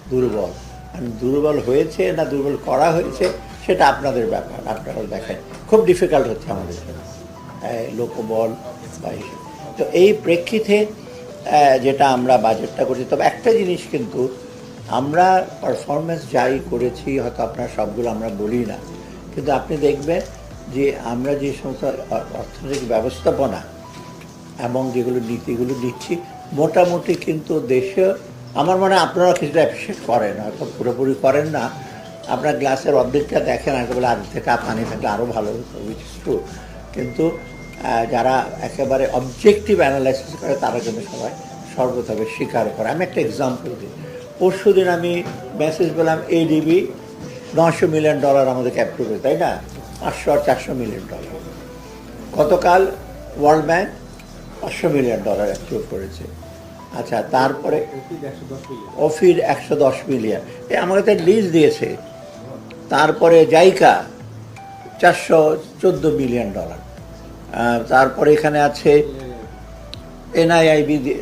দুর্বল। দুর্বল হয়েছে না দুর্বল করা হয়েছে সেটা আপনাদের ব্যাপার, আপনারা দেখেন। খুব ডিফিকাল্ট হচ্ছে আমাদের জন্য লোকবল বা এইসব। তো এই প্রেক্ষিতে যেটা আমরা বাজেটটা করছি, তবে একটা জিনিস কিন্তু আমরা পারফরমেন্স যাই করেছি হয়তো আপনার সবগুলো আমরা বলি না, কিন্তু আপনি দেখবেন যে আমরা যে সমস্ত অর্থনৈতিক ব্যবস্থাপনা এবং যেগুলো নীতিগুলো দিচ্ছি মোটামুটি কিন্তু দেশে আমার মনে হয় আপনারা কিছুটা অ্যাপ্রিসিয়েট করেন, হয়তো পুরোপুরি করেন না। আপনার গ্লাসের অর্ধেকটা দেখেন আর বলে আর থেকে পানি থাকলে আরও ভালো হতো, উইচ ইজ ট্রু। কিন্তু যারা একেবারে অবজেক্টিভ অ্যানালাইসিস করে তারা কিন্তু সবাই সর্বতভাবে স্বীকার করে। আমি একটা এক্সাম্পল দিই। পরশু দিন আমি মেসেজ পেলাম এডিবি $900 মিলিয়ন আমাদেরকে অ্যাপ্রুভ করে, তাই না? 500 আর $400 মিলিয়ন। গতকাল ওয়ার্ল্ড ব্যাংক $500 মিলিয়ন অ্যাপ্রুভ করেছে। আচ্ছা, তারপরে অফির 110 মিলিয়ন আমার কাছে লিস্ট দিয়েছে। তারপরে জাইকা $414 মিলিয়ন। তারপরে এখানে আছে এনআইআইবি